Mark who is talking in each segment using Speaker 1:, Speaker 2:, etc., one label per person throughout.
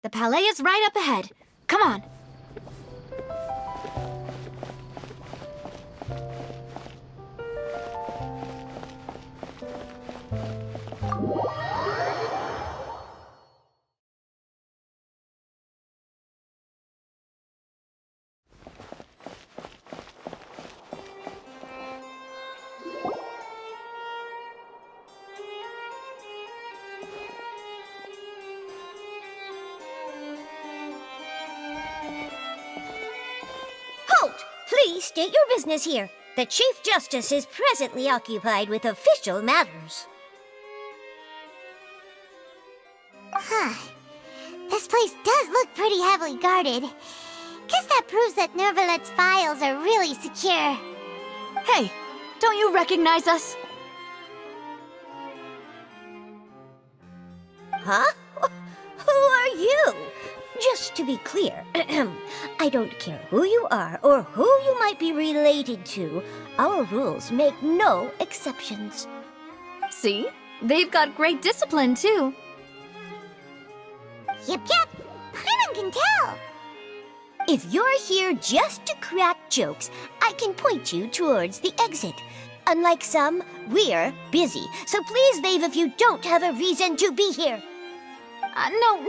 Speaker 1: The palais is right up ahead. Come on.
Speaker 2: Please state your business here. The Chief Justice is presently occupied with official matters.
Speaker 3: This place does look pretty heavily guarded. Guess that proves that Nervalet's files are really secure.
Speaker 1: Hey, don't you recognize us?
Speaker 2: Huh? Who are you? Just to be clear, I don't care who you are or who you might be related to. Our rules make no exceptions.
Speaker 1: See? They've got great discipline, too.
Speaker 3: Yep. Paimon can tell.
Speaker 2: If you're here just to crack jokes, I can point you towards the exit. Unlike some, we're busy, so please leave if you don't have a reason to be here.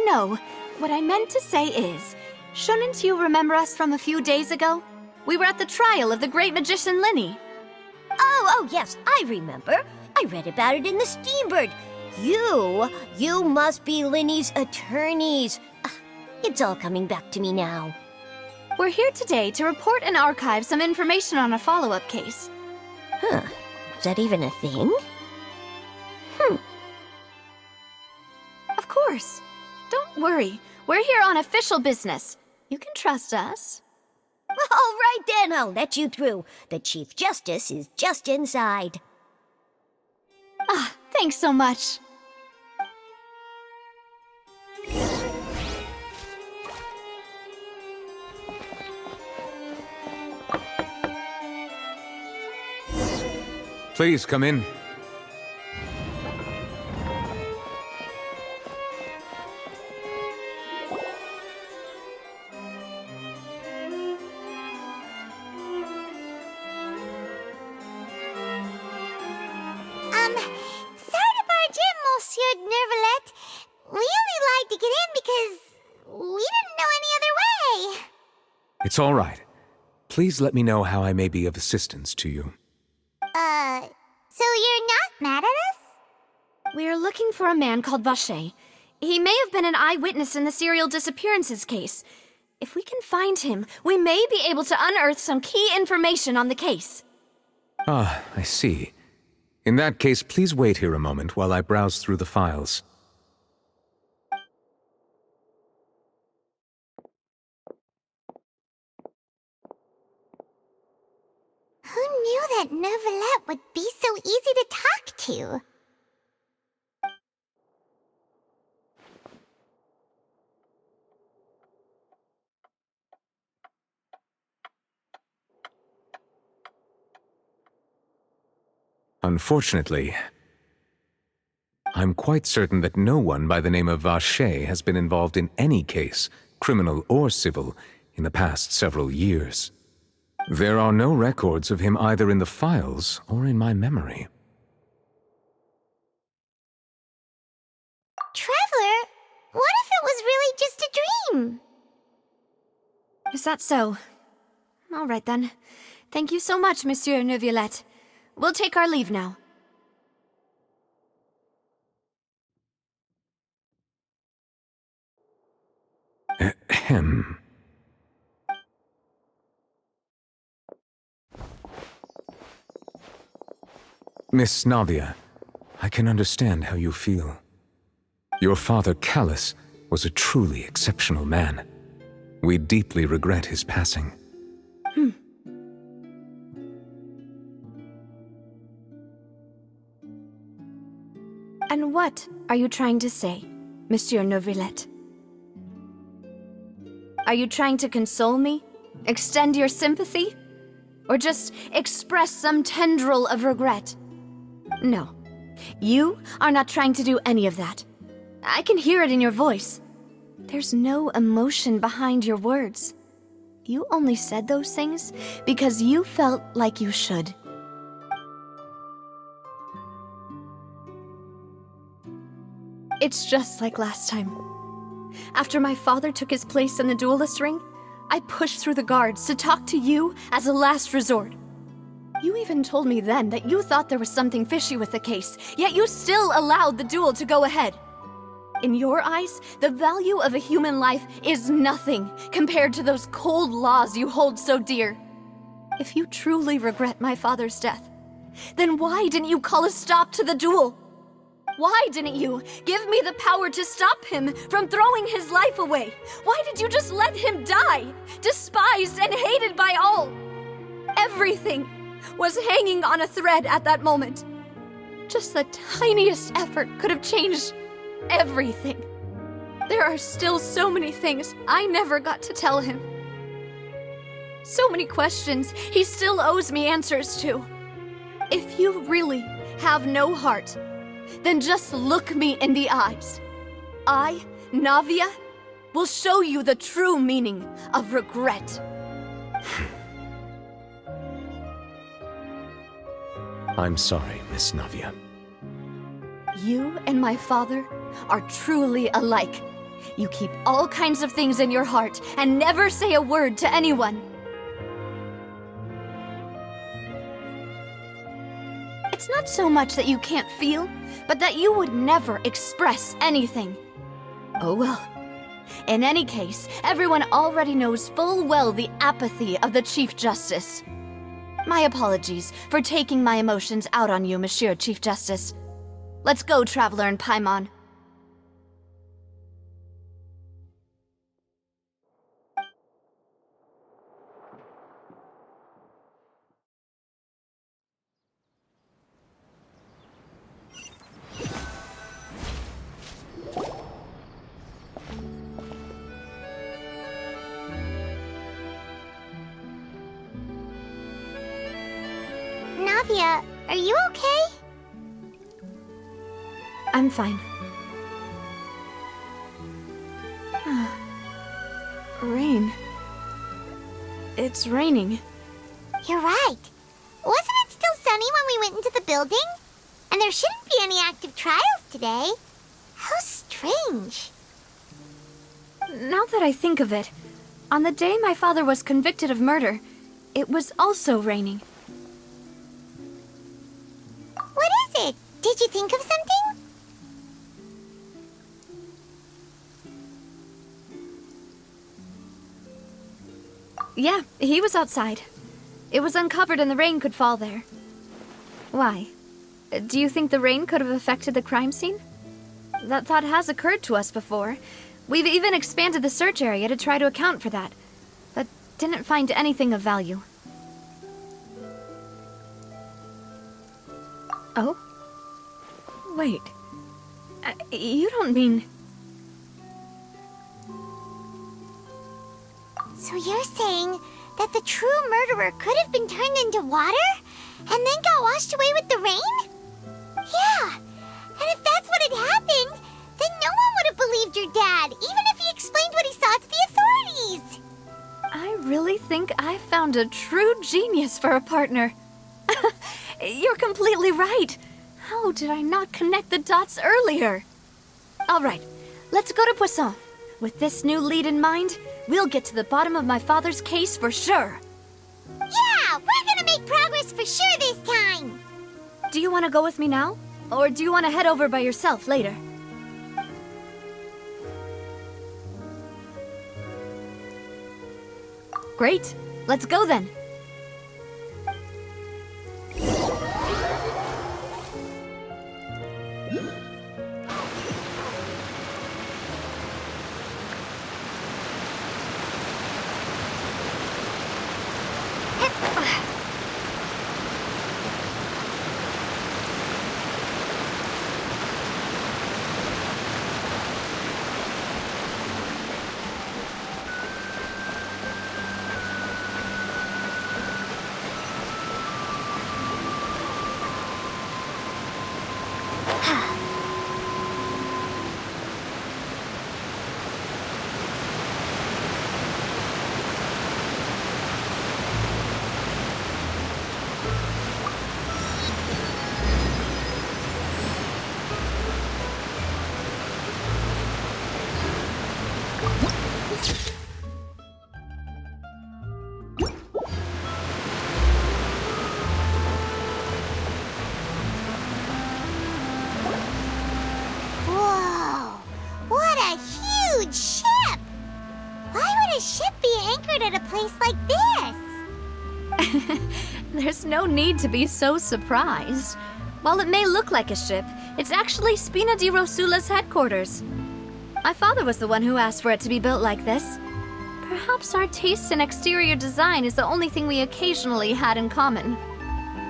Speaker 1: No. What I meant to say is, shouldn't you remember us from a few days ago? We were at the trial of the great magician Linny.
Speaker 2: Oh, yes, I remember. I read about it in the Steambird. You must be Linny's attorneys. It's all coming back to me now.
Speaker 1: We're here today to report and archive some information on a follow-up case.
Speaker 2: Huh. Is that even a thing?
Speaker 1: Of course. Don't worry. We're here on official business. You can trust us.
Speaker 2: All right then, I'll let you through. The Chief Justice is just inside.
Speaker 1: Thanks so much.
Speaker 4: Please come in.
Speaker 3: Sorry to barge in, Monsieur Nervalet. We only lied to get in because we didn't know any other way.
Speaker 4: It's all right. Please let me know how I may be of assistance to you.
Speaker 3: So you're not mad at us?
Speaker 1: We're looking for a man called Vacher. He may have been an eyewitness in the serial disappearances case. If we can find him, we may be able to unearth some key information on the case.
Speaker 4: Ah, I see. In that case, please wait here a moment while I browse through the files.
Speaker 3: Who knew that Nervalet would be so easy to talk to?
Speaker 4: Unfortunately, I'm quite certain that no one by the name of Vacher has been involved in any case, criminal or civil, in the past several years. There are no records of him either in the files or in my memory.
Speaker 3: Traveler, what if it was really just a dream?
Speaker 1: Is that so? All right then. Thank you so much, Monsieur Neuvillette. We'll take our leave now.
Speaker 4: Ahem. Miss Navia, I can understand how you feel. Your father, Callus, was a truly exceptional man. We deeply regret his passing.
Speaker 1: And what are you trying to say, Monsieur Neuvillette? Are you trying to console me? Extend your sympathy? Or just express some tendril of regret? No. You are not trying to do any of that. I can hear it in your voice. There's no emotion behind your words. You only said those things because you felt like you should. It's just like last time. After my father took his place in the duelist ring, I pushed through the guards to talk to you as a last resort. You even told me then that you thought there was something fishy with the case, yet you still allowed the duel to go ahead. In your eyes, the value of a human life is nothing compared to those cold laws you hold so dear. If you truly regret my father's death, then why didn't you call a stop to the duel? Why didn't you give me the power to stop him from throwing his life away? Why did you just let him die, despised and hated by all? Everything was hanging on a thread at that moment. Just the tiniest effort could have changed everything. There are still so many things I never got to tell him. So many questions he still owes me answers to. If you really have no heart, then just look me in the eyes. I, Navia, will show you the true meaning of regret.
Speaker 4: I'm sorry, Miss Navia.
Speaker 1: You and my father are truly alike. You keep all kinds of things in your heart and never say a word to anyone. It's not so much that you can't feel, but that you would never express anything. Oh well. In any case, everyone already knows full well the apathy of the Chief Justice. My apologies for taking my emotions out on you, Monsieur Chief Justice. Let's go, Traveler and Paimon.
Speaker 3: Navia, are you okay?
Speaker 1: I'm fine. Rain. It's raining.
Speaker 3: You're right. Wasn't it still sunny when we went into the building? And there shouldn't be any active trials today. How strange.
Speaker 1: Now that I think of it, on the day my father was convicted of murder, it was also raining.
Speaker 3: What is it? Did you think of something?
Speaker 1: Yeah, he was outside. It was uncovered and the rain could fall there. Why? Do you think the rain could have affected the crime scene? That thought has occurred to us before. We've even expanded the search area to try to account for that, but didn't find anything of value. Oh? Wait. You don't mean...
Speaker 3: So you're saying that the true murderer could have been turned into water and then got washed away with the rain? Yeah, and if that's what had happened, then no one would have believed your dad, even if he explained what he saw to the authorities.
Speaker 1: I really think I found a true genius for a partner. You're completely right. How did I not connect the dots earlier? All right, let's go to Poisson. With this new lead in mind, we'll get to the bottom of my father's case for sure.
Speaker 3: Yeah, we're gonna make progress for sure this time.
Speaker 1: Do you want to go with me now? Or do you want to head over by yourself later? Great. Let's go then.
Speaker 3: Whoa! What a huge ship! Why would a ship be anchored at a place like this?
Speaker 1: There's no need to be so surprised. While it may look like a ship, it's actually Spina di Rosula's headquarters. My father was the one who asked for it to be built like this. Perhaps our taste in exterior design is the only thing we occasionally had in common.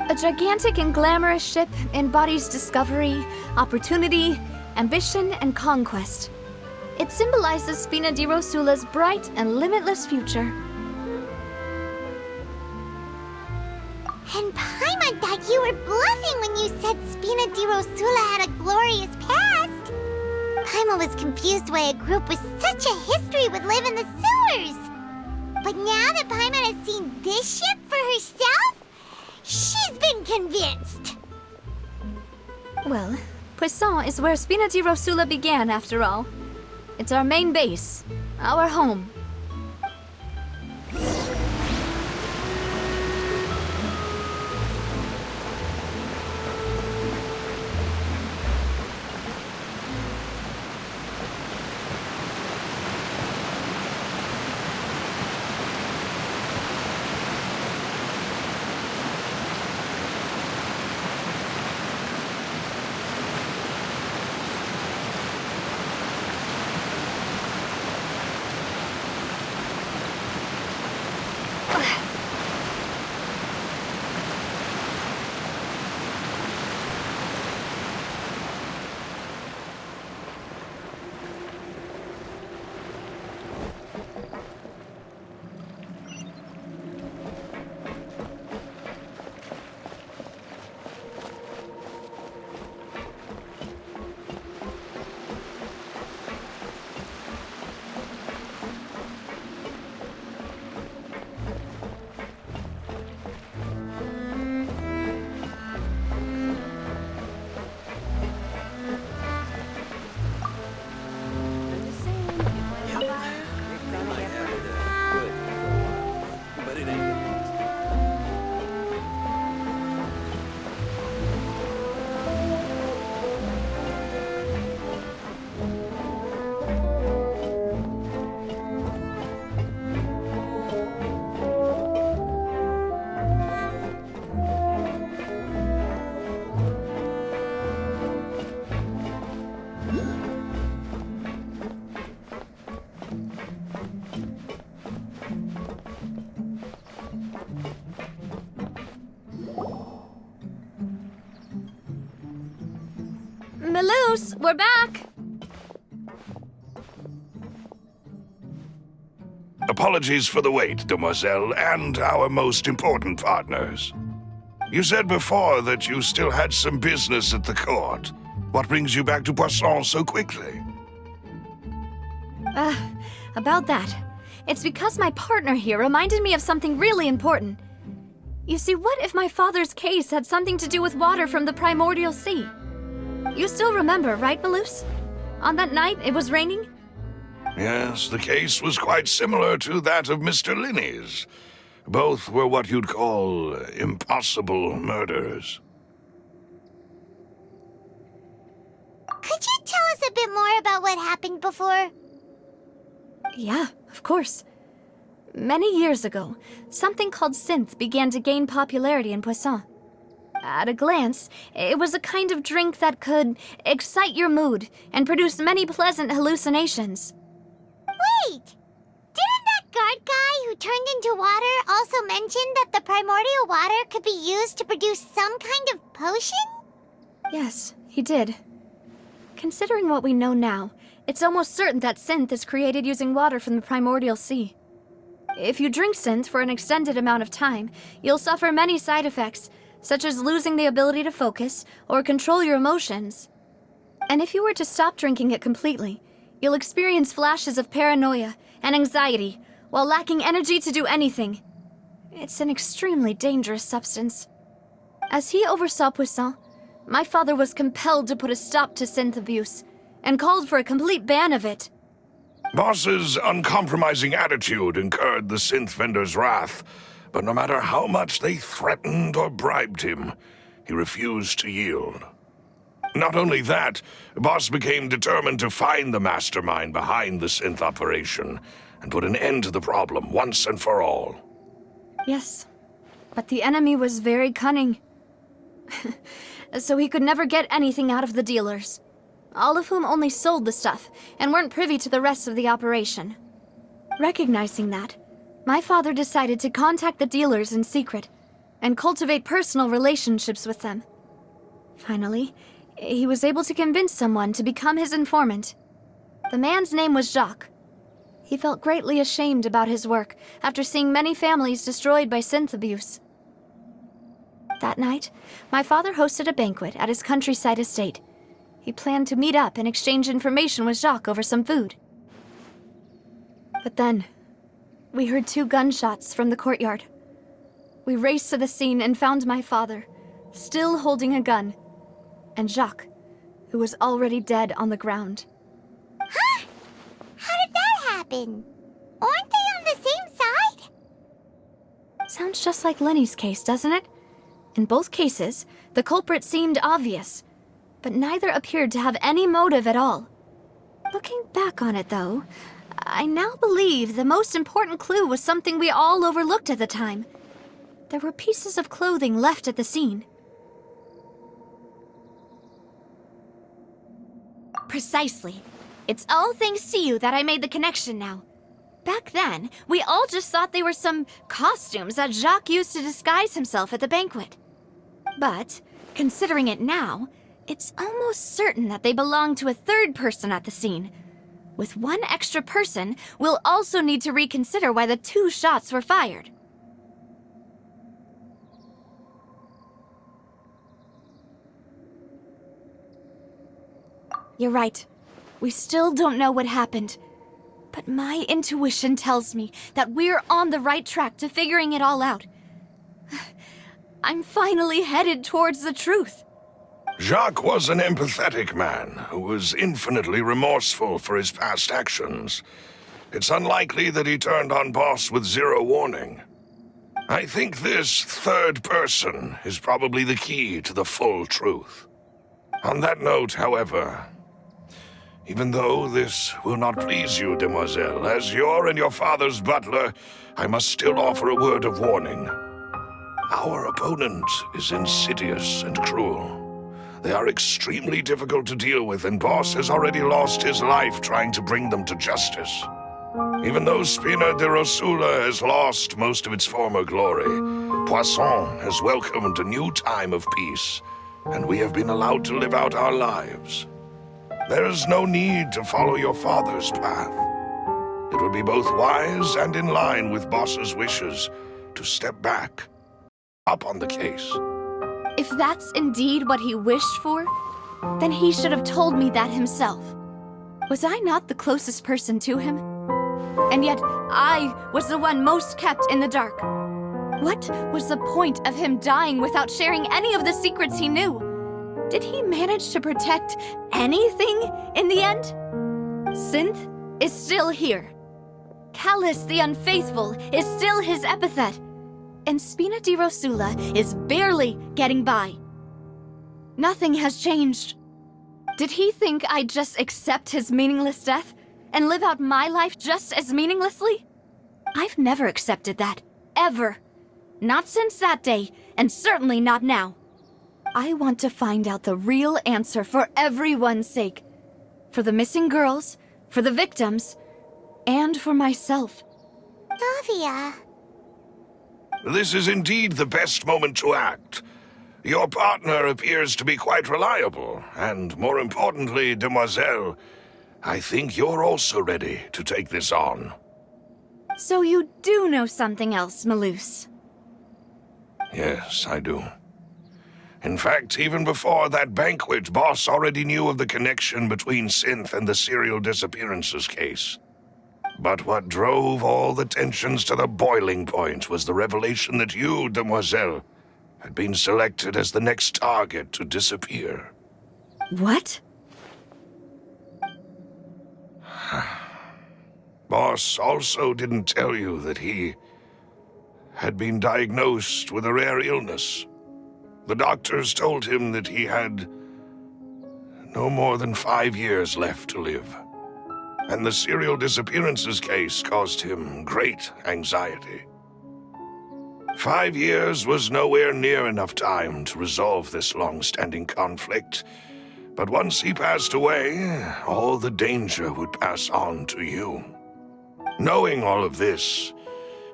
Speaker 1: A gigantic and glamorous ship embodies discovery, opportunity, ambition, and conquest. It symbolizes Spina di Rosula's bright and limitless future.
Speaker 3: And Paimon thought you were bluffing when you said Spina di Rosula had a glorious past. Paimon was confused why a group with such a history would live in the sewers. But now that Paimon has seen this ship for herself, she's been convinced.
Speaker 1: Well, Poisson is where Spina di Rosula began, after all. It's our main base, our home. Melus, we're back!
Speaker 5: Apologies for the wait, demoiselle, and our most important partners. You said before that you still had some business at the court. What brings you back to Poisson so quickly?
Speaker 1: About that. It's because my partner here reminded me of something really important. You see, what if my father's case had something to do with water from the primordial sea? You still remember, right, Melus? On that night, it was raining?
Speaker 5: Yes, the case was quite similar to that of Mr. Linney's. Both were what you'd call impossible murders.
Speaker 3: Could you tell us a bit more about what happened before?
Speaker 1: Yeah, of course. Many years ago, something called synth began to gain popularity in Poisson. At a glance, it was a kind of drink that could excite your mood and produce many pleasant hallucinations.
Speaker 3: Wait! Didn't that guard guy who turned into water also mention that the primordial water could be used to produce some kind of potion?
Speaker 1: Yes, he did. Considering what we know now, it's almost certain that synth is created using water from the primordial sea. If you drink synth for an extended amount of time, you'll suffer many side effects, such as losing the ability to focus or control your emotions. And if you were to stop drinking it completely, you'll experience flashes of paranoia and anxiety while lacking energy to do anything. It's an extremely dangerous substance. As he oversaw Poisson, my father was compelled to put a stop to synth abuse and called for a complete ban of it.
Speaker 5: Boss's uncompromising attitude incurred the synth vendor's wrath, but no matter how much they threatened or bribed him, he refused to yield. Not only that, Boss became determined to find the mastermind behind the synth operation and put an end to the problem once and for all.
Speaker 1: Yes, but the enemy was very cunning. So he could never get anything out of the dealers, all of whom only sold the stuff and weren't privy to the rest of the operation. Recognizing that, my father decided to contact the dealers in secret and cultivate personal relationships with them. Finally, he was able to convince someone to become his informant. The man's name was Jacques. He felt greatly ashamed about his work after seeing many families destroyed by synth abuse. That night, my father hosted a banquet at his countryside estate. He planned to meet up and exchange information with Jacques over some food. But then, we heard 2 gunshots from the courtyard. We raced to the scene and found my father, still holding a gun, and Jacques, who was already dead on the ground.
Speaker 3: Huh? How did that happen? Aren't they on the same side?
Speaker 1: Sounds just like Lenny's case, doesn't it? In both cases, the culprit seemed obvious, but neither appeared to have any motive at all. Looking back on it, though, I now believe the most important clue was something we all overlooked at the time. There were pieces of clothing left at the scene. Precisely. It's all thanks to you that I made the connection now. Back then, we all just thought they were some costumes that Jacques used to disguise himself at the banquet. But, considering it now, it's almost certain that they belong to a third person at the scene. With one extra person, we'll also need to reconsider why the 2 shots were fired. You're right. We still don't know what happened. But my intuition tells me that we're on the right track to figuring it all out. I'm finally headed towards the truth.
Speaker 5: Jacques was an empathetic man who was infinitely remorseful for his past actions. It's unlikely that he turned on Boss with 0 warning. I think this third person is probably the key to the full truth. On that note, however, even though this will not please you, demoiselle, as your and your father's butler, I must still offer a word of warning. Our opponent is insidious and cruel. They are extremely difficult to deal with, and Boss has already lost his life trying to bring them to justice. Even though Spina de Rosula has lost most of its former glory, Poisson has welcomed a new time of peace, and we have been allowed to live out our lives. There is no need to follow your father's path. It would be both wise and in line with Boss's wishes to step back, up on the case.
Speaker 1: If that's indeed what he wished for, then he should have told me that himself. Was I not the closest person to him? And yet, I was the one most kept in the dark. What was the point of him dying without sharing any of the secrets he knew? Did he manage to protect anything in the end? Synth is still here. Callus the Unfaithful is still his epithet. And Spina di Rosula is barely getting by. Nothing has changed. Did he think I'd just accept his meaningless death and live out my life just as meaninglessly? I've never accepted that, ever. Not since that day, and certainly not now. I want to find out the real answer for everyone's sake. For the missing girls, for the victims, and for myself.
Speaker 3: Navia.
Speaker 5: This is indeed the best moment to act. Your partner appears to be quite reliable, and more importantly, demoiselle, I think you're also ready to take this on.
Speaker 1: So you do know something else, Malus?
Speaker 5: Yes, I do. In fact, even before that banquet, Boss already knew of the connection between Synth and the serial disappearances case. But what drove all the tensions to the boiling point was the revelation that you, demoiselle, had been selected as the next target to disappear.
Speaker 1: What?
Speaker 5: Boss also didn't tell you that he had been diagnosed with a rare illness. The doctors told him that he had no more than 5 years left to live, and the serial disappearances case caused him great anxiety. 5 years was nowhere near enough time to resolve this long-standing conflict, but once he passed away, all the danger would pass on to you. Knowing all of this,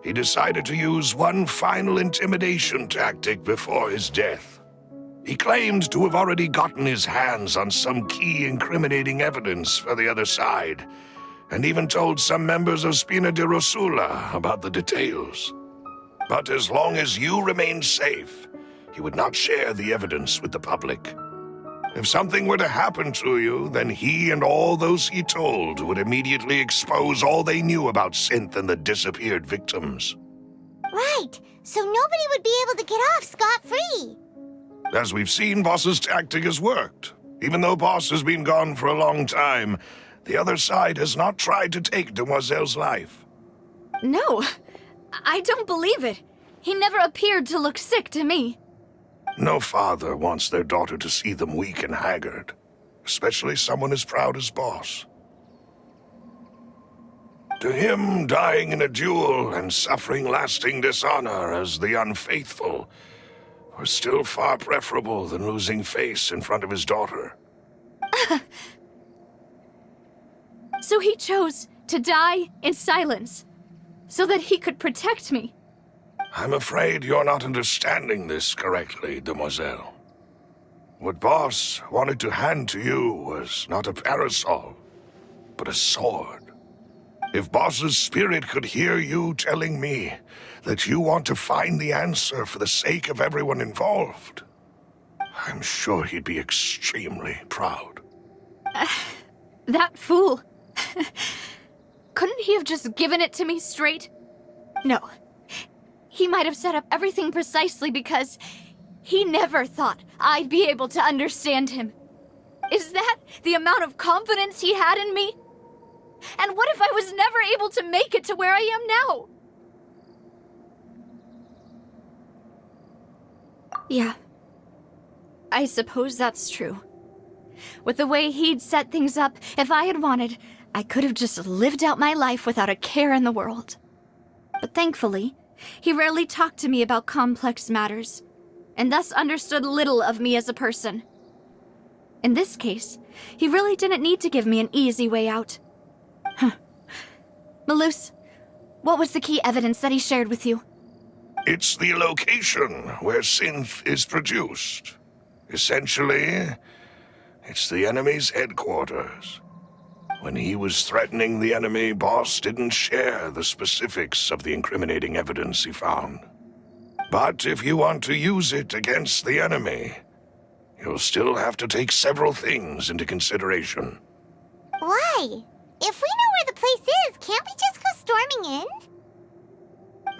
Speaker 5: he decided to use one final intimidation tactic before his death. He claimed to have already gotten his hands on some key incriminating evidence for the other side, and even told some members of Spina di Rosula about the details. But as long as you remained safe, he would not share the evidence with the public. If something were to happen to you, then he and all those he told would immediately expose all they knew about Synth and the disappeared victims.
Speaker 3: Right, so nobody would be able to get off scot-free.
Speaker 5: As we've seen, Boss's tactic has worked. Even though Boss has been gone for a long time, the other side has not tried to take Demoiselle's life.
Speaker 1: No, I don't believe it. He never appeared to look sick to me.
Speaker 5: No father wants their daughter to see them weak and haggard, especially someone as proud as Boss. To him, dying in a duel and suffering lasting dishonor as the unfaithful were still far preferable than losing face in front of his daughter.
Speaker 1: So he chose to die in silence, so that he could protect me.
Speaker 5: I'm afraid you're not understanding this correctly, Demoiselle. What Boss wanted to hand to you was not a parasol, but a sword. If Boss's spirit could hear you telling me that you want to find the answer for the sake of everyone involved, I'm sure he'd be extremely proud.
Speaker 1: That fool. Couldn't he have just given it to me straight? No. He might have set up everything precisely because he never thought I'd be able to understand him. Is that the amount of confidence he had in me? And what if I was never able to make it to where I am now? Yeah. I suppose that's true. With the way he'd set things up, if I had wanted, I could have just lived out my life without a care in the world. But thankfully, he rarely talked to me about complex matters, and thus understood little of me as a person. In this case, he really didn't need to give me an easy way out. Malus, what was the key evidence that he shared with you?
Speaker 5: It's the location where Synth is produced. Essentially, it's the enemy's headquarters. When he was threatening the enemy, Boss didn't share the specifics of the incriminating evidence he found. But if you want to use it against the enemy, you'll still have to take several things into consideration.
Speaker 3: Why? If we know where the place is, can't we just go storming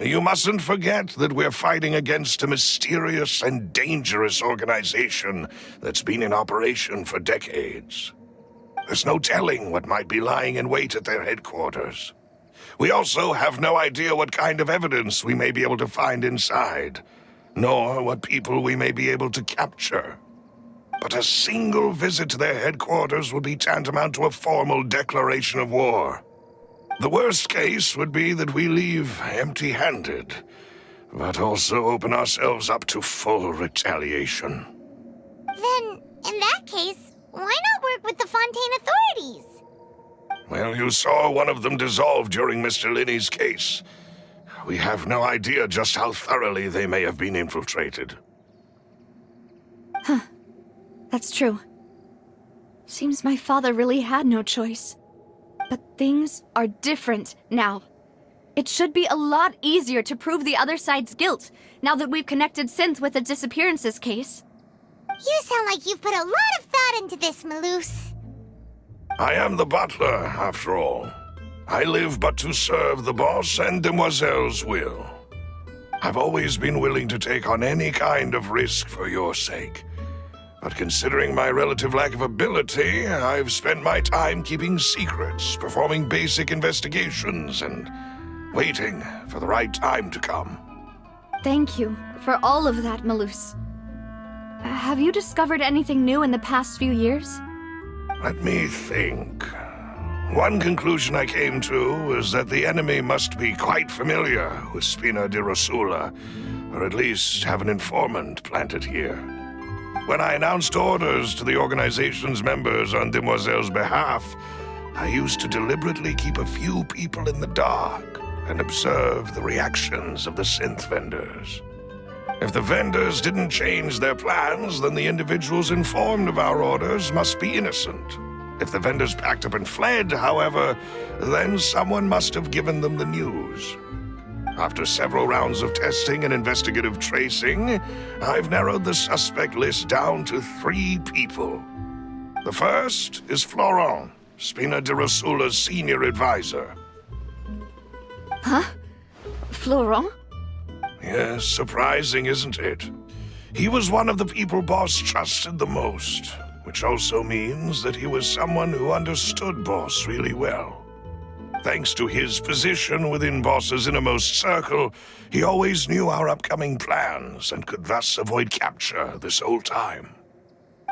Speaker 3: in?
Speaker 5: You mustn't forget that we're fighting against a mysterious and dangerous organization that's been in operation for decades. There's no telling what might be lying in wait at their headquarters. We also have no idea what kind of evidence we may be able to find inside, nor what people we may be able to capture. But a single visit to their headquarters would be tantamount to a formal declaration of war. The worst case would be that we leave empty-handed, but also open ourselves up to full retaliation.
Speaker 3: Then, in that case, why not work with the Fontaine authorities?
Speaker 5: Well, you saw one of them dissolve during Mr. Linney's case. We have no idea just how thoroughly they may have been infiltrated.
Speaker 1: That's true. Seems my father really had no choice. But things are different now. It should be a lot easier to prove the other side's guilt, now that we've connected Synth with the disappearances case.
Speaker 3: You sound like you've put a lot of thought into this, Malus.
Speaker 5: I am the butler, after all. I live but to serve the boss and Demoiselle's will. I've always been willing to take on any kind of risk for your sake. But considering my relative lack of ability, I've spent my time keeping secrets, performing basic investigations, and waiting for the right time to come.
Speaker 1: Thank you for all of that, Malus. Have you discovered anything new in the past few years?
Speaker 5: Let me think. One conclusion I came to is that the enemy must be quite familiar with Spina di Rosula, or at least have an informant planted here. When I announced orders to the organization's members on Demoiselle's behalf, I used to deliberately keep a few people in the dark and observe the reactions of the synth vendors. If the vendors didn't change their plans, then the individuals informed of our orders must be innocent. If the vendors packed up and fled, however, then someone must have given them the news. After several rounds of testing and investigative tracing, I've narrowed the suspect list down to 3 people. The first is Florent, Spina di Rosula's senior advisor.
Speaker 1: Huh? Florent?
Speaker 5: Yes, surprising, isn't it? He was one of the people Boss trusted the most, which also means that he was someone who understood Boss really well. Thanks to his position within Boss's innermost circle, he always knew our upcoming plans and could thus avoid capture this whole time.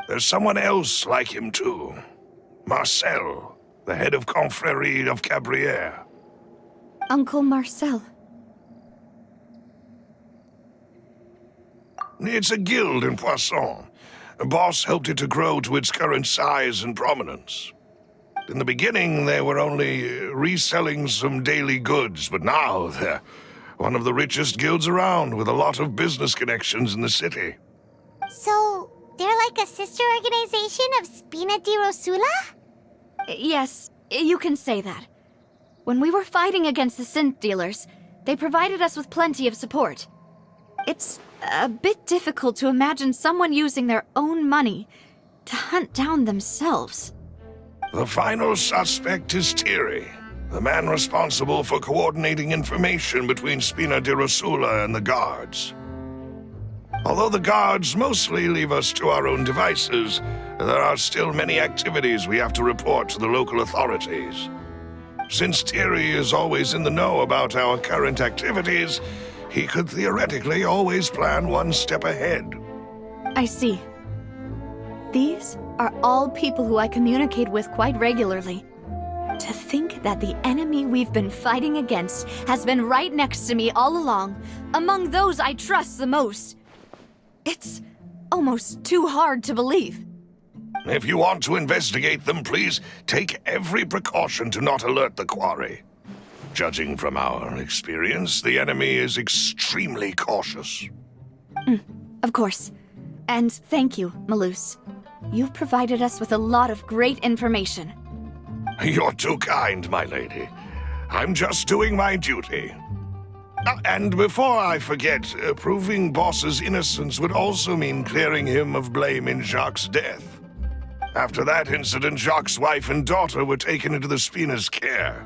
Speaker 5: There's someone else like him too. Marcel, the head of Confrérie of Cabrières.
Speaker 1: Uncle Marcel.
Speaker 5: It's a guild in Poisson. Boss helped it to grow to its current size and prominence. In the beginning, they were only reselling some daily goods, but now they're one of the richest guilds around with a lot of business connections in the city.
Speaker 3: So, they're like a sister organization of Spina di Rosula?
Speaker 1: Yes, you can say that. When we were fighting against the synth dealers, they provided us with plenty of support. It's a bit difficult to imagine someone using their own money to hunt down themselves.
Speaker 5: The final suspect is Thierry, the man responsible for coordinating information between Spina di Rosula and the guards. Although the guards mostly leave us to our own devices, there are still many activities we have to report to the local authorities. Since Thierry is always in the know about our current activities, he could theoretically always plan one step ahead.
Speaker 1: I see. These are all people who I communicate with quite regularly. To think that the enemy we've been fighting against has been right next to me all along, among those I trust the most. It's almost too hard to believe.
Speaker 5: If you want to investigate them, please take every precaution to not alert the quarry. Judging from our experience, the enemy is extremely cautious.
Speaker 1: Of course. And thank you, Malus. You've provided us with a lot of great information.
Speaker 5: You're too kind, my lady. I'm just doing my duty. And before I forget, proving Boss's innocence would also mean clearing him of blame in Jacques' death. After that incident, Jacques' wife and daughter were taken into the Spina's care.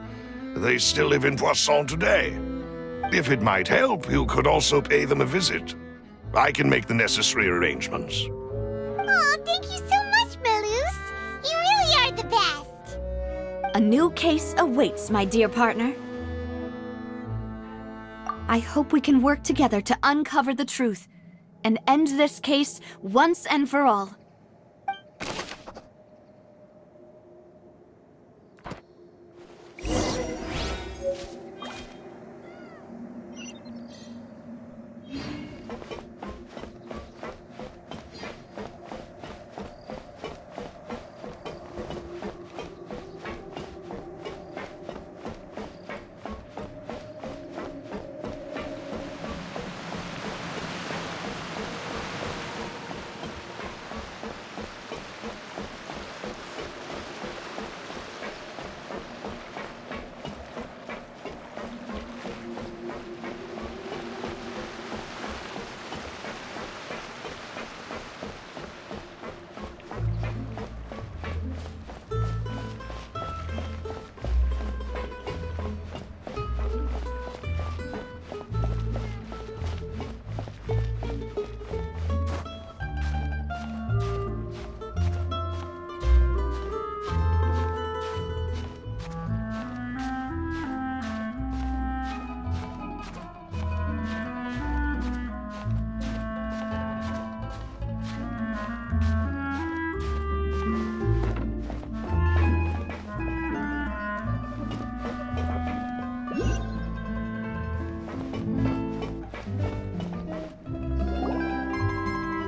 Speaker 5: They still live in Poisson today. If it might help, you could also pay them a visit. I can make the necessary arrangements.
Speaker 3: Oh, thank you so much, Malus. You really are the best.
Speaker 1: A new case awaits, my dear partner. I hope we can work together to uncover the truth and end this case once and for all.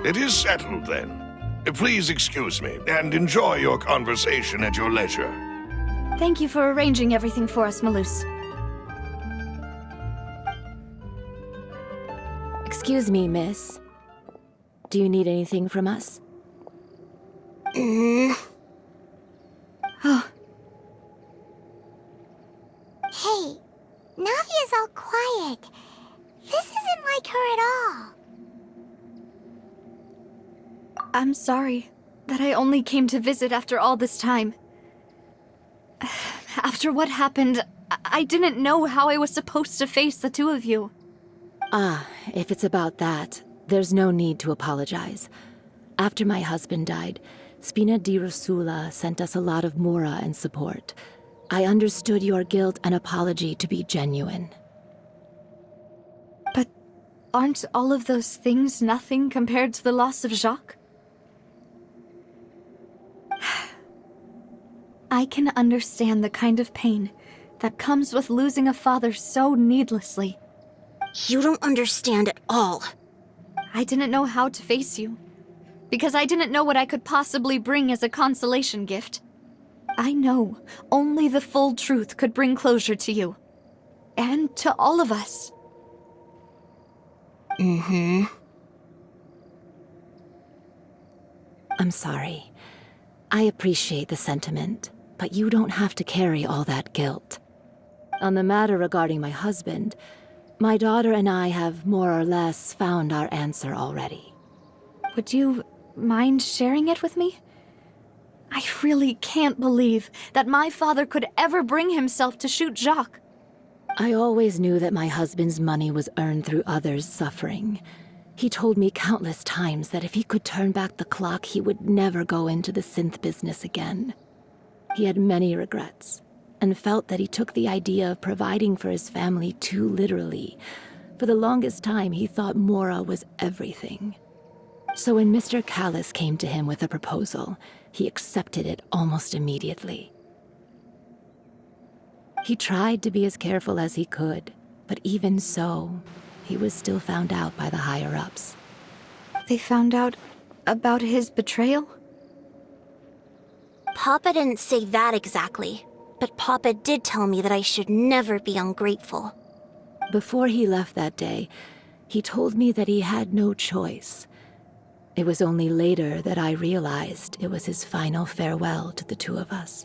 Speaker 5: It is settled, then. Please excuse me, and enjoy your conversation at your leisure.
Speaker 1: Thank you for arranging everything for us, Malus.
Speaker 6: Excuse me, miss. Do you need anything from us?
Speaker 1: Oh,
Speaker 3: Hey, Navia's all quiet. This isn't like her at all.
Speaker 1: I'm sorry that I only came to visit after all this time. After what happened, I didn't know how I was supposed to face the two of you.
Speaker 6: Ah, if it's about that, there's no need to apologize. After my husband died, Spina di Rosula sent us a lot of mora and support. I understood your guilt and apology to be genuine.
Speaker 1: But aren't all of those things nothing compared to the loss of Jacques? I can understand the kind of pain that comes with losing a father so needlessly.
Speaker 7: You don't understand at all.
Speaker 1: I didn't know how to face you, because I didn't know what I could possibly bring as a consolation gift. I know only the full truth could bring closure to you, and to all of us.
Speaker 6: I'm sorry. I appreciate the sentiment, but you don't have to carry all that guilt. On the matter regarding my husband, my daughter and I have more or less found our answer already.
Speaker 1: Would you mind sharing it with me? I really can't believe that my father could ever bring himself to shoot Jacques.
Speaker 6: I always knew that my husband's money was earned through others' suffering. He told me countless times that if he could turn back the clock, he would never go into the synth business again. He had many regrets, and felt that he took the idea of providing for his family too literally. For the longest time, he thought Mora was everything. So when Mr. Callis came to him with a proposal, he accepted it almost immediately. He tried to be as careful as he could, but even so, he was still found out by the higher-ups.
Speaker 1: They found out about his betrayal?
Speaker 7: Papa didn't say that exactly, but Papa did tell me that I should never be ungrateful.
Speaker 6: Before he left that day, he told me that he had no choice. It was only later that I realized it was his final farewell to the two of us.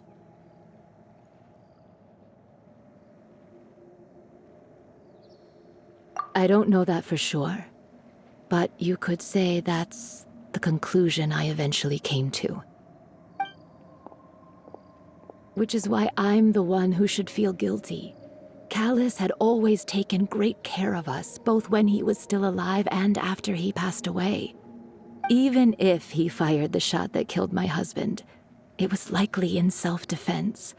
Speaker 6: I don't know that for sure, but you could say that's the conclusion I eventually came to. Which is why I'm the one who should feel guilty. Callis had always taken great care of us, both when he was still alive and after he passed away. Even if he fired the shot that killed my husband, it was likely in self-defense.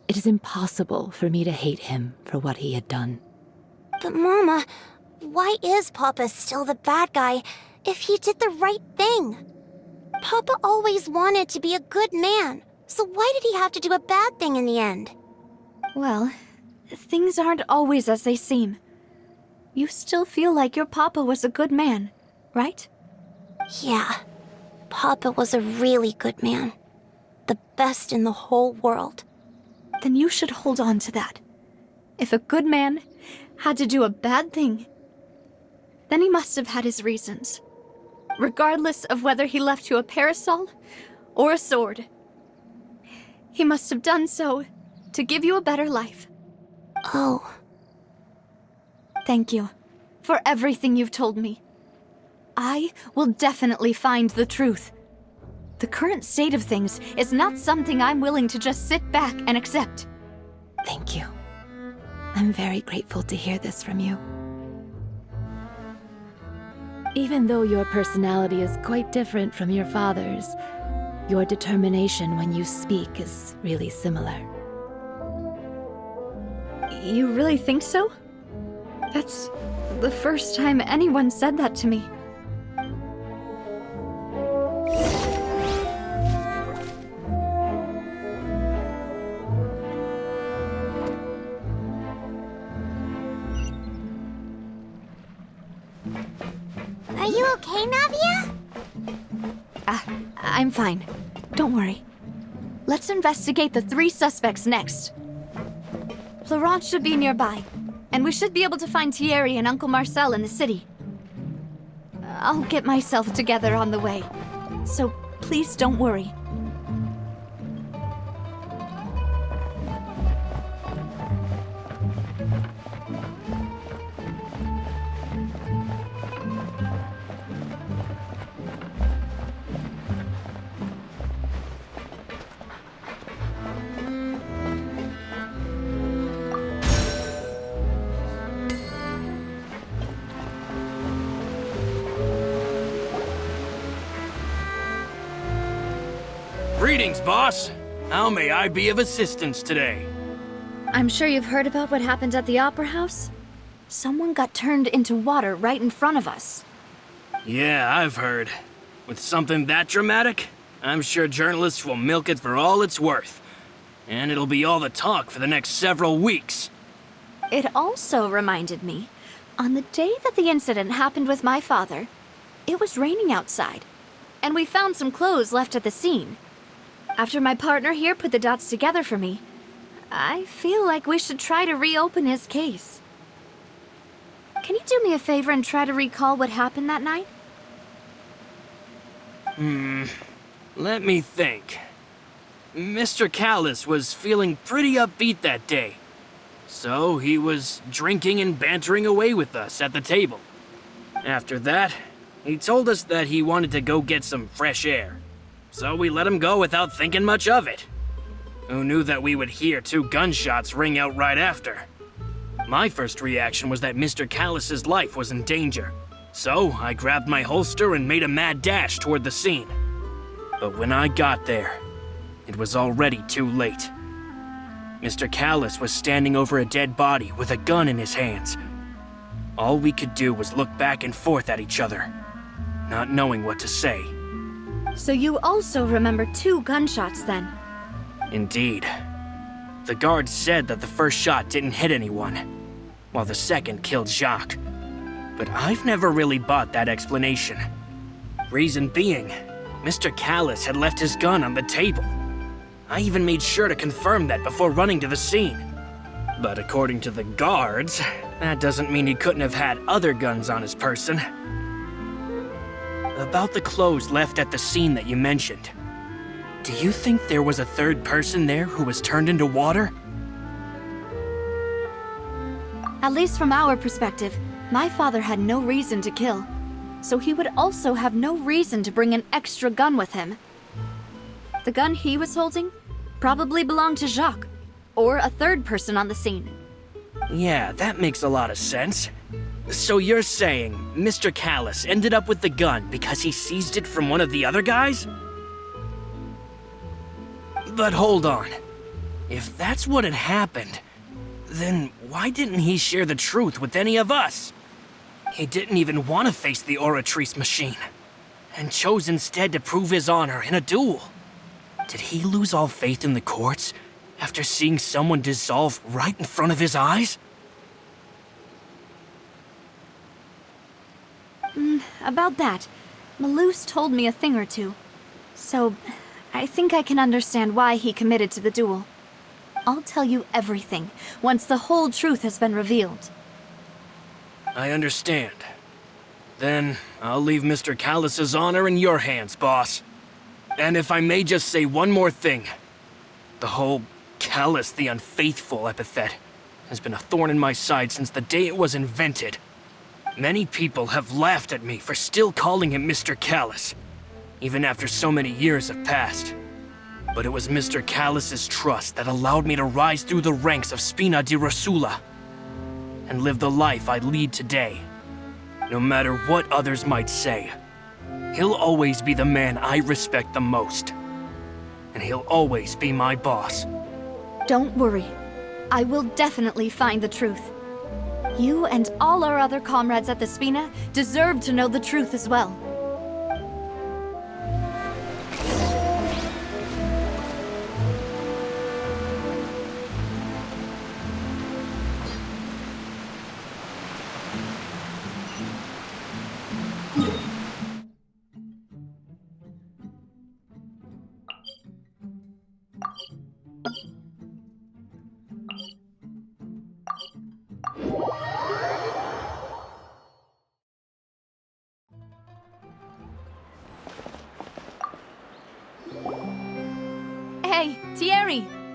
Speaker 6: It is impossible for me to hate him for what he had done.
Speaker 7: But Mama, why is Papa still the bad guy if he did the right thing? Papa always wanted to be a good man, so why did he have to do a bad thing in the end?
Speaker 1: Well, things aren't always as they seem. You still feel like your papa was a good man, right?
Speaker 7: Yeah, Papa was a really good man. The best in the whole world.
Speaker 1: Then you should hold on to that. If a good man had to do a bad thing, then he must have had his reasons. Regardless of whether he left you a parasol or a sword. He must have done so to give you a better life.
Speaker 7: Oh.
Speaker 1: Thank you for everything you've told me. I will definitely find the truth. The current state of things is not something I'm willing to just sit back and accept.
Speaker 6: Thank you. I'm very grateful to hear this from you. Even though your personality is quite different from your father's, your determination when you speak is really similar.
Speaker 1: You really think so? That's the first time anyone said that to me.
Speaker 3: Are you okay, Navia?
Speaker 1: I'm fine. Don't worry. Let's investigate the 3 suspects next. Florent should be nearby, and we should be able to find Thierry and Uncle Marcel in the city. I'll get myself together on the way, so please don't worry.
Speaker 8: Greetings, boss. How may I be of assistance today?
Speaker 1: I'm sure you've heard about what happened at the Opera House? Someone got turned into water right in front of us.
Speaker 8: Yeah, I've heard. With something that dramatic, I'm sure journalists will milk it for all it's worth. And it'll be all the talk for the next several weeks.
Speaker 1: It also reminded me, on the day that the incident happened with my father, it was raining outside, and we found some clothes left at the scene. After my partner here put the dots together for me, I feel like we should try to reopen his case. Can you do me a favor and try to recall what happened that night?
Speaker 8: Let me think. Mr. Callis was feeling pretty upbeat that day. So he was drinking and bantering away with us at the table. After that, he told us that he wanted to go get some fresh air. So we let him go without thinking much of it. Who knew that we would hear 2 gunshots ring out right after? My first reaction was that Mr. Callis's life was in danger. So I grabbed my holster and made a mad dash toward the scene. But when I got there, it was already too late. Mr. Callis was standing over a dead body with a gun in his hands. All we could do was look back and forth at each other, not knowing what to say.
Speaker 1: So you also remember 2 gunshots then?
Speaker 8: Indeed. The guard said that the first shot didn't hit anyone, while the second killed Jacques. But I've never really bought that explanation. Reason being, Mr. Callis had left his gun on the table. I even made sure to confirm that before running to the scene. But according to the guards, that doesn't mean he couldn't have had other guns on his person. About the clothes left at the scene that you mentioned. Do you think there was a 3rd person there who was turned into water?
Speaker 1: At least from our perspective, my father had no reason to kill. So he would also have no reason to bring an extra gun with him. The gun he was holding probably belonged to Jacques, or a 3rd person on the scene.
Speaker 8: Yeah, that makes a lot of sense. So you're saying Mr. Callis ended up with the gun because he seized it from one of the other guys? But hold on. If that's what had happened, then why didn't he share the truth with any of us? He didn't even want to face the Oratrice machine, and chose instead to prove his honor in a duel. Did he lose all faith in the courts after seeing someone dissolve right in front of his eyes?
Speaker 1: About that, Malouse told me a thing or two. So, I think I can understand why he committed to the duel. I'll tell you everything once the whole truth has been revealed.
Speaker 8: I understand. Then I'll leave Mr. Callis's honor in your hands, boss. And if I may just say one more thing. The whole Callis the Unfaithful epithet has been a thorn in my side since the day it was invented. Many people have laughed at me for still calling him Mr. Callis, even after so many years have passed. But it was Mr. Callis's trust that allowed me to rise through the ranks of Spina di Rosula and live the life I lead today. No matter what others might say, he'll always be the man I respect the most. And he'll always be my boss.
Speaker 1: Don't worry. I will definitely find the truth. You and all our other comrades at the Spina deserve to know the truth as well.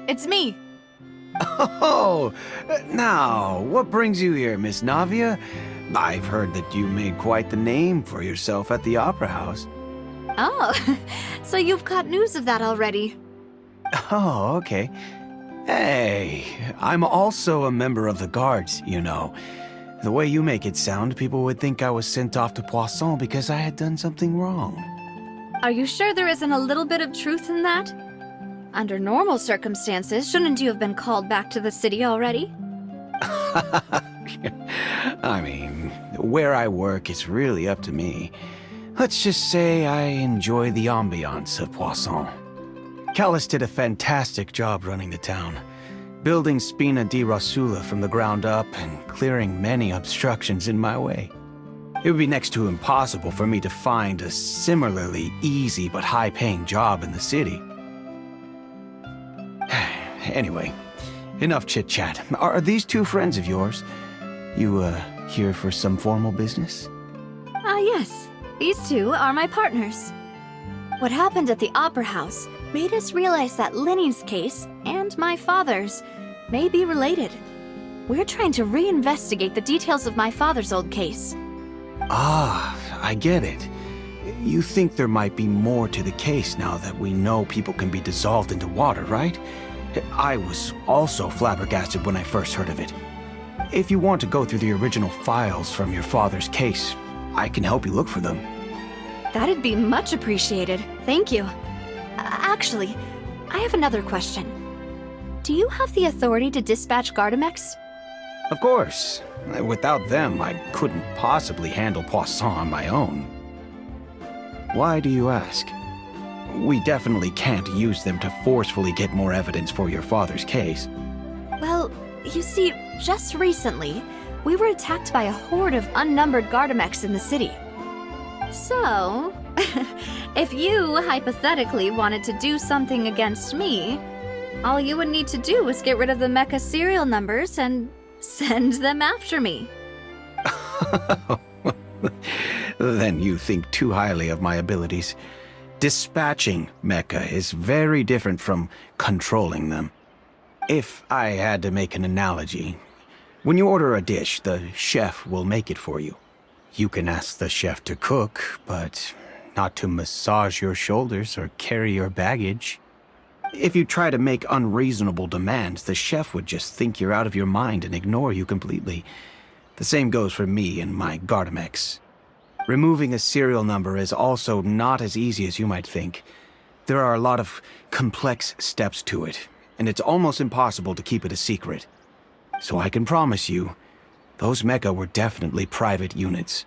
Speaker 1: it's me.
Speaker 9: Oh, now, what brings you here, Miss Navia? I've heard that you made quite the name for yourself at the Opera House.
Speaker 1: Oh, so you've caught news of that already.
Speaker 9: Oh, okay. Hey, I'm also a member of the guards, you know. The way you make it sound, people would think I was sent off to Poisson because I had done something wrong.
Speaker 1: Are you sure there isn't a little bit of truth in that? Under normal circumstances, shouldn't you have been called back to the city already?
Speaker 9: I mean, where I work is really up to me. Let's just say I enjoy the ambiance of Poisson. Callis did a fantastic job running the town, building Spina di Rosula from the ground up and clearing many obstructions in my way. It would be next to impossible for me to find a similarly easy but high-paying job in the city. Anyway, enough chit-chat. Are these two friends of yours? You, here for some formal business?
Speaker 1: Yes. These two are my partners. What happened at the Opera House made us realize that Linny's case and my father's may be related. We're trying to reinvestigate the details of my father's old case.
Speaker 9: Ah, I get it. You think there might be more to the case now that we know people can be dissolved into water, right? I was also flabbergasted when I first heard of it. If you want to go through the original files from your father's case, I can help you look for them.
Speaker 1: That'd be much appreciated. Thank you. Actually, I have another question. Do you have the authority to dispatch Gardamex?
Speaker 9: Of course. Without them, I couldn't possibly handle Poisson on my own. Why do you ask? We definitely can't use them to forcefully get more evidence for your father's case.
Speaker 1: Well, you see, just recently, we were attacked by a horde of unnumbered Gardamex in the city. So, if you hypothetically wanted to do something against me, all you would need to do was get rid of the mecha serial numbers and send them after me.
Speaker 9: Then you think too highly of my abilities. Dispatching mecha is very different from controlling them. If I had to make an analogy, when you order a dish, the chef will make it for you. You can ask the chef to cook, but not to massage your shoulders or carry your baggage. If you try to make unreasonable demands, the chef would just think you're out of your mind and ignore you completely. The same goes for me and my Gardamex. Removing a serial number is also not as easy as you might think. There are a lot of complex steps to it, and it's almost impossible to keep it a secret. So I can promise you, those mecha were definitely private units.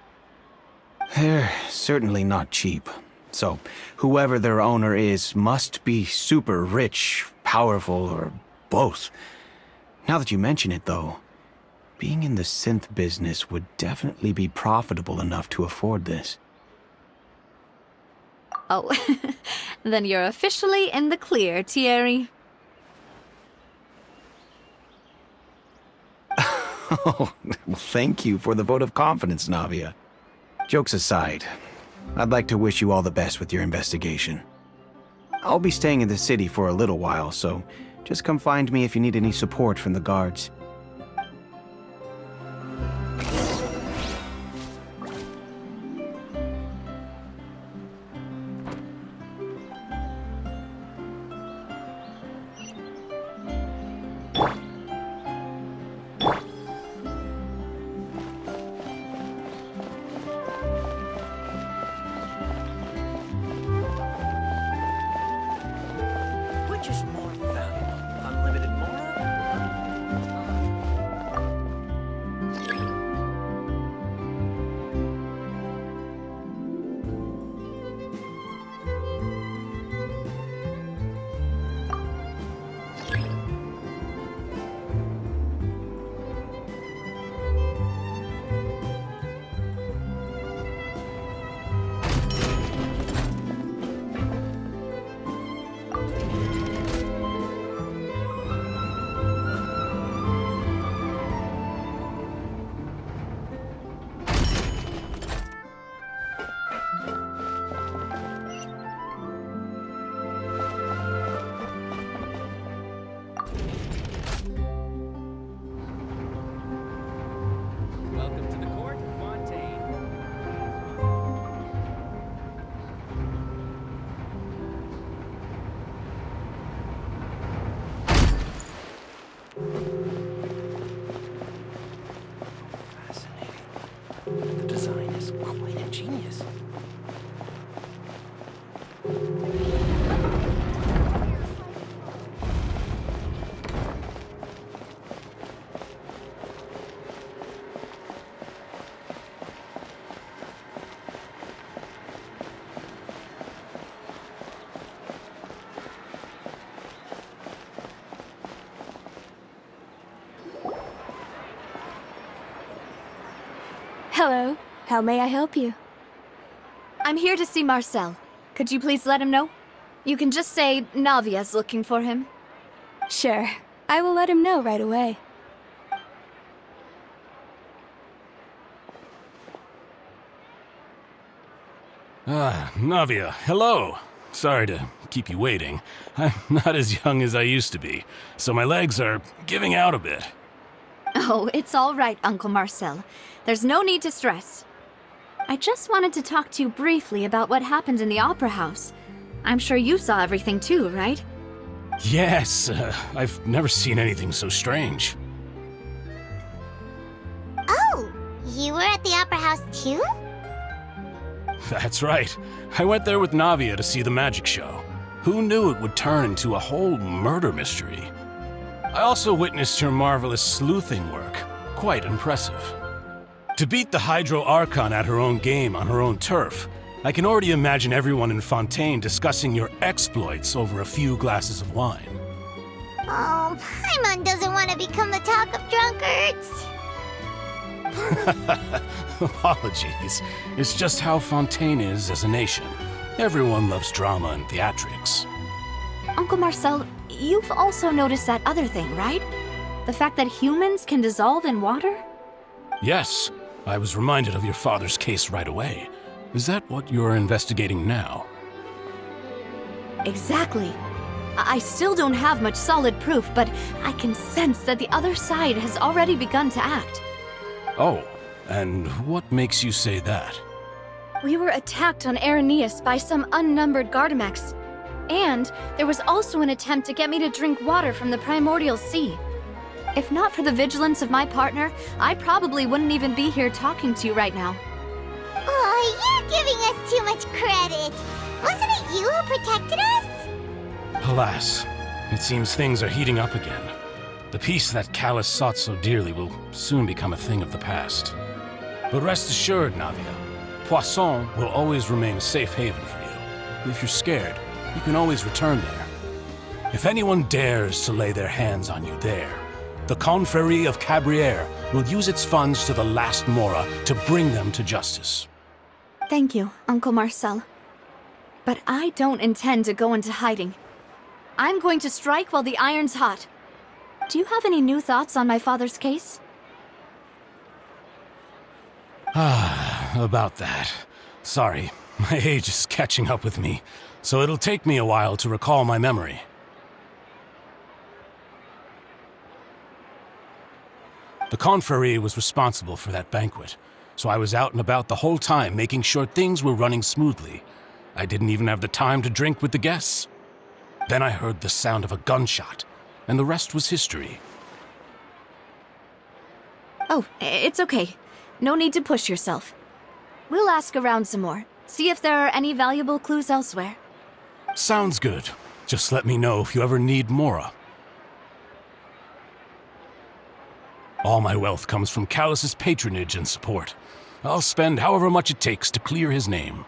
Speaker 9: They're certainly not cheap. So, whoever their owner is must be super rich, powerful, or both. Now that you mention it, though, being in the synth business would definitely be profitable enough to afford this.
Speaker 1: Oh, then you're officially in the clear, Thierry.
Speaker 9: Oh, well, thank you for the vote of confidence, Navia. Jokes aside, I'd like to wish you all the best with your investigation. I'll be staying in the city for a little while, so just come find me if you need any support from the guards.
Speaker 10: Which is more valuable, unlimited moral?
Speaker 8: Welcome to the court, Fontaine.
Speaker 9: Fascinating. The design is quite ingenious.
Speaker 1: Hello. How may I help you? I'm here to see Marcel. Could you please let him know? You can just say Navia's looking for him. Sure. I will let him know right away.
Speaker 10: Navia, hello. Sorry to keep you waiting. I'm not as young as I used to be, so my legs are giving out a bit.
Speaker 1: Oh, it's all right, Uncle Marcel. There's no need to stress. I just wanted to talk to you briefly about what happened in the Opera House. I'm sure you saw everything too, right?
Speaker 10: Yes, I've never seen anything so strange.
Speaker 3: Oh, you were at the Opera House too?
Speaker 10: That's right. I went there with Navia to see the magic show. Who knew it would turn into a whole murder mystery? I also witnessed your marvelous sleuthing work. Quite impressive. To beat the Hydro Archon at her own game on her own turf, I can already imagine everyone in Fontaine discussing your exploits over a few glasses of wine.
Speaker 3: Oh, Paimon doesn't want to become the talk of drunkards.
Speaker 10: Apologies. It's just how Fontaine is as a nation. Everyone loves drama and theatrics.
Speaker 1: Uncle Marcel, you've also noticed that other thing, right? The fact that humans can dissolve in water?
Speaker 10: Yes, I was reminded of your father's case right away. Is that what you're investigating now?
Speaker 1: Exactly. I still don't have much solid proof, but I can sense that the other side has already begun to act.
Speaker 10: Oh, and what makes you say that?
Speaker 1: We were attacked on Araneus by some unnumbered Gardamex. And there was also an attempt to get me to drink water from the primordial sea. If not for the vigilance of my partner, I probably wouldn't even be here talking to you right now.
Speaker 3: Oh, you're giving us too much credit. Wasn't it you who protected us?
Speaker 10: Alas, it seems things are heating up again. The peace that Callus sought so dearly will soon become a thing of the past. But rest assured, Navia, Poisson will always remain a safe haven for you. If you're scared, you can always return there. If anyone dares to lay their hands on you there, the Confrérie of Cabrières will use its funds to the last Mora to bring them to justice.
Speaker 1: Thank you, Uncle Marcel. But I don't intend to go into hiding. I'm going to strike while the iron's hot. Do you have any new thoughts on my father's case?
Speaker 10: About that. Sorry, my age is catching up with me, so it'll take me a while to recall my memory. The Confrérie was responsible for that banquet, so I was out and about the whole time making sure things were running smoothly. I didn't even have the time to drink with the guests. Then I heard the sound of a gunshot, and the rest was history.
Speaker 1: Oh, it's okay. No need to push yourself. We'll ask around some more, see if there are any valuable clues elsewhere.
Speaker 10: Sounds good. Just let me know if you ever need Mora. All my wealth comes from Callus's patronage and support. I'll spend however much it takes to clear his name.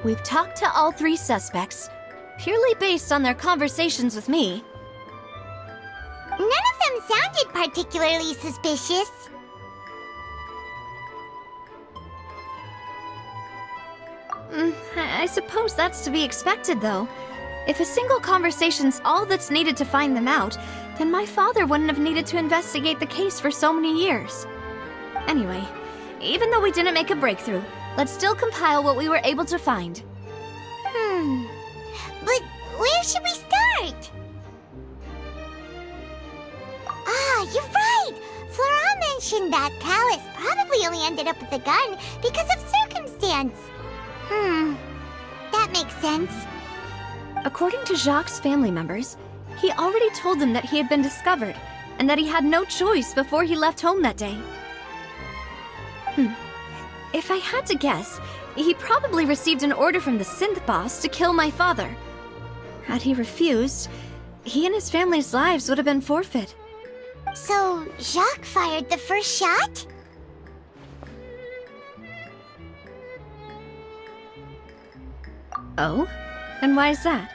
Speaker 1: We've talked to all three suspects, purely based on their conversations with me.
Speaker 3: None of them sounded particularly suspicious.
Speaker 1: I suppose that's to be expected, though. If a single conversation's all that's needed to find them out, then my father wouldn't have needed to investigate the case for so many years. Anyway, even though we didn't make a breakthrough, let's still compile what we were able to find.
Speaker 3: But where should we start? Ah, you're right! Flora mentioned that Callus probably only ended up with the gun because of circumstance. That makes sense.
Speaker 1: According to Jacques' family members, he already told them that he had been discovered, and that he had no choice before he left home that day. If I had to guess, he probably received an order from the synth boss to kill my father. Had he refused, he and his family's lives would have been forfeit.
Speaker 3: So, Jacques fired the first shot?
Speaker 1: Oh? And why is that?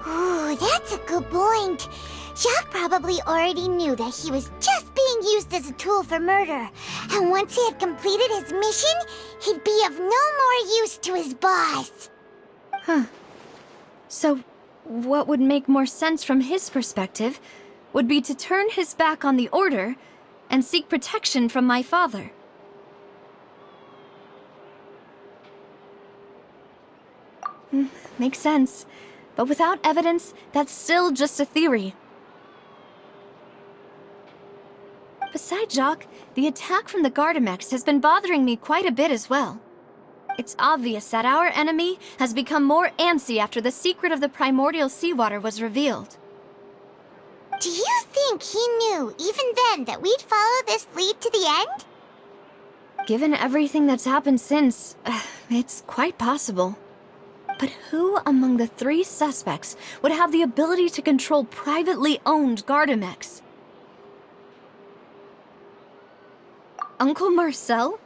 Speaker 3: Ooh, that's a good point. Jacques probably already knew that he was just being used as a tool for murder. And once he had completed his mission, he'd be of no more use to his boss.
Speaker 1: So, what would make more sense from his perspective would be to turn his back on the Order and seek protection from my father. Makes sense. But without evidence, that's still just a theory. Besides Jacques, the attack from the Gardamex has been bothering me quite a bit as well. It's obvious that our enemy has become more antsy after the secret of the primordial seawater was revealed.
Speaker 3: Do you think he knew, even then, that we'd follow this lead to the end?
Speaker 1: Given everything that's happened since, it's quite possible. But who among the three suspects would have the ability to control privately owned Gardamex? Uncle Marcel?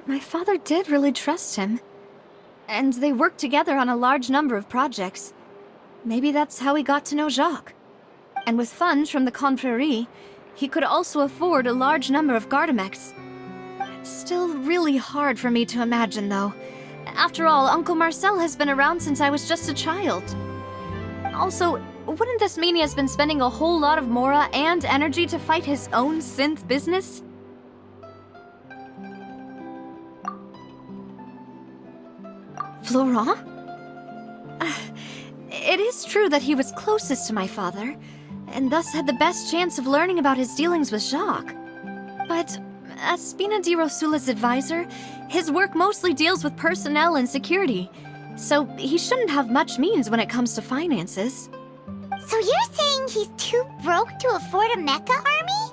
Speaker 1: My father did really trust him. And they worked together on a large number of projects. Maybe that's how he got to know Jacques. And with funds from the Confrérie, he could also afford a large number of Gardamex. It's still really hard for me to imagine, though. After all, Uncle Marcel has been around since I was just a child. Also, wouldn't this mean he has been spending a whole lot of mora and energy to fight his own synth business? Florent? It is true that he was closest to my father, and thus had the best chance of learning about his dealings with Jacques. But as Spina di Rosula's advisor, his work mostly deals with personnel and security, so he shouldn't have much means when it comes to finances.
Speaker 3: So you're saying he's too broke to afford a mecha army?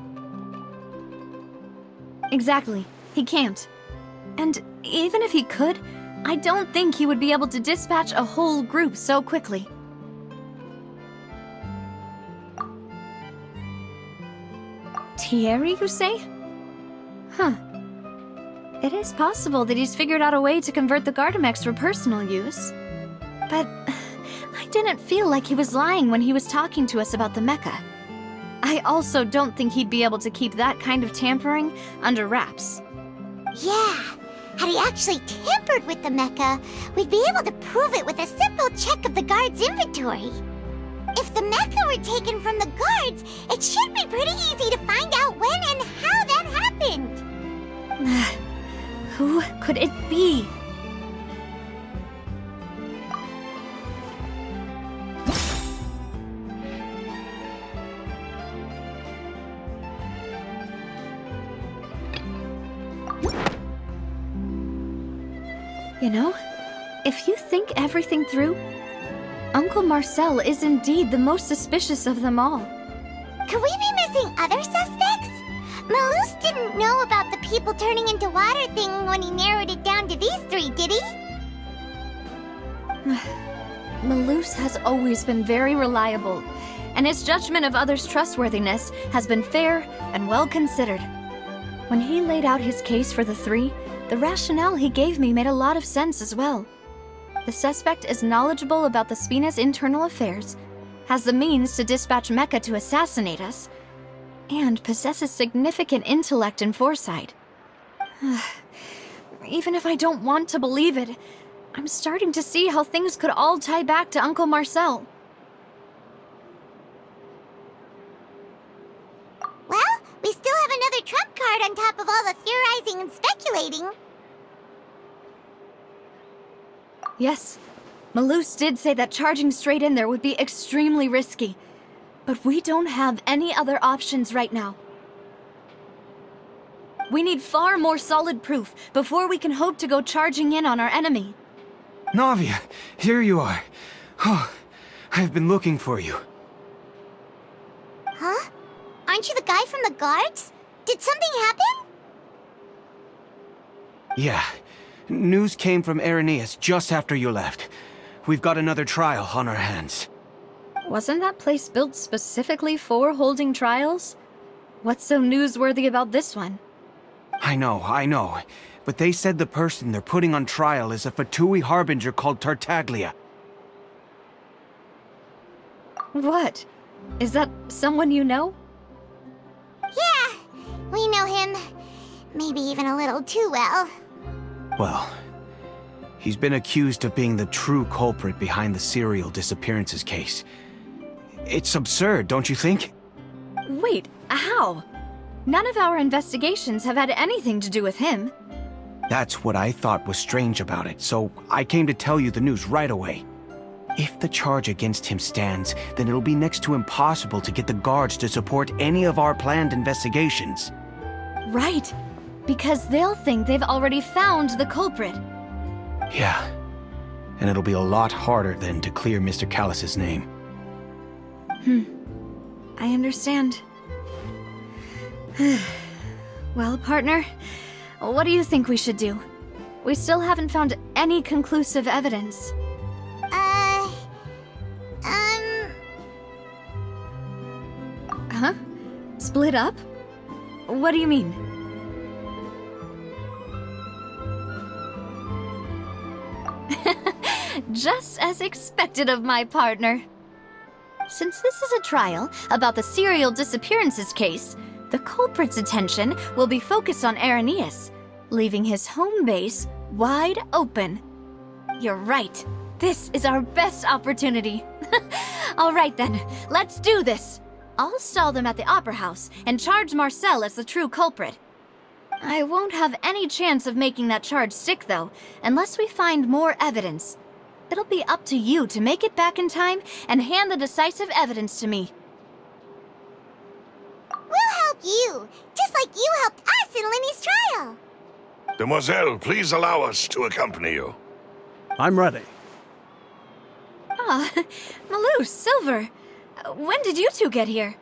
Speaker 1: Exactly. He can't. And even if he could, I don't think he would be able to dispatch a whole group so quickly. Thierry, you say? It is possible that he's figured out a way to convert the Gardamex for personal use. But I didn't feel like he was lying when he was talking to us about the mecha. I also don't think he'd be able to keep that kind of tampering under wraps.
Speaker 3: Yeah, had he actually tampered with the mecha, we'd be able to prove it with a simple check of the guard's inventory. If the mecha were taken from the guards, it should be pretty easy to find out when and how that happened.
Speaker 1: Who could it be? You know, if you think everything through, Uncle Marcel is indeed the most suspicious of them all.
Speaker 3: Could we be missing other suspects? Malus didn't know about the people turning into water thing when he narrowed it down to these three, did he?
Speaker 1: Malus has always been very reliable, and his judgment of others' trustworthiness has been fair and well considered. When he laid out his case for the three, the rationale he gave me made a lot of sense as well. The suspect is knowledgeable about the Spina's internal affairs, has the means to dispatch Mecha to assassinate us, and possesses significant intellect and foresight. Even if I don't want to believe it, I'm starting to see how things could all tie back to Uncle Marcel.
Speaker 3: Well, we still have another trump card on top of all the theorizing and speculating.
Speaker 1: Yes, Malus did say that charging straight in there would be extremely risky, but we don't have any other options right now. We need far more solid proof before we can hope to go charging in on our enemy.
Speaker 9: Navia, here you are. Oh, I've been looking for you.
Speaker 3: Huh? Aren't you the guy from the guards? Did something happen?
Speaker 9: Yeah. News came from Irenaeus just after you left. We've got another trial on our hands.
Speaker 1: Wasn't that place built specifically for holding trials? What's so newsworthy about this one?
Speaker 9: I know. But they said the person they're putting on trial is a Fatui harbinger called Tartaglia.
Speaker 1: What? Is that someone you know?
Speaker 3: Yeah, we know him. Maybe even a little too well.
Speaker 9: Well, he's been accused of being the true culprit behind the serial disappearances case. It's absurd, don't you think?
Speaker 1: Wait, how? None of our investigations have had anything to do with him.
Speaker 9: That's what I thought was strange about it, so I came to tell you the news right away. If the charge against him stands, then it'll be next to impossible to get the guards to support any of our planned investigations.
Speaker 1: Right, because they'll think they've already found the culprit.
Speaker 9: Yeah, and it'll be a lot harder then to clear Mr. Callus's name.
Speaker 1: I understand. Well, partner, what do you think we should do? We still haven't found any conclusive evidence. Huh? Split up? What do you mean? Just as expected of my partner. Since this is a trial about the serial disappearances case, the culprit's attention will be focused on Irenaeus, leaving his home base wide open. You're right. This is our best opportunity. All right then, let's do this. I'll stall them at the Opera House and charge Marcel as the true culprit. I won't have any chance of making that charge stick, though, unless we find more evidence. It'll be up to you to make it back in time and hand the decisive evidence to me.
Speaker 3: We'll help you, just like you helped us in Linny's trial.
Speaker 5: Demoiselle, please allow us to accompany you.
Speaker 11: I'm ready.
Speaker 1: Ah, Malus, Silver. When did you two get here?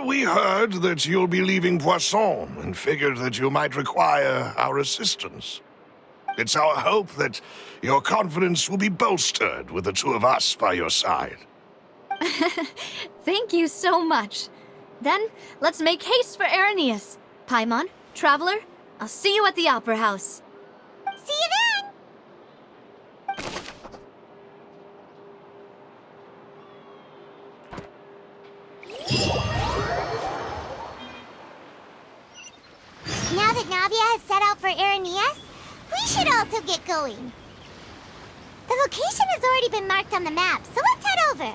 Speaker 5: We heard that you'll be leaving Poisson and figured that you might require our assistance. It's our hope that your confidence will be bolstered with the two of us by your side.
Speaker 1: Thank you so much. Then, let's make haste for Irenaeus. Paimon, Traveler, I'll see you at the Opera House.
Speaker 3: See you then! Now that Navia has set out for Irenaeus, we should also get going. The location has already been marked on the map, so let's head over.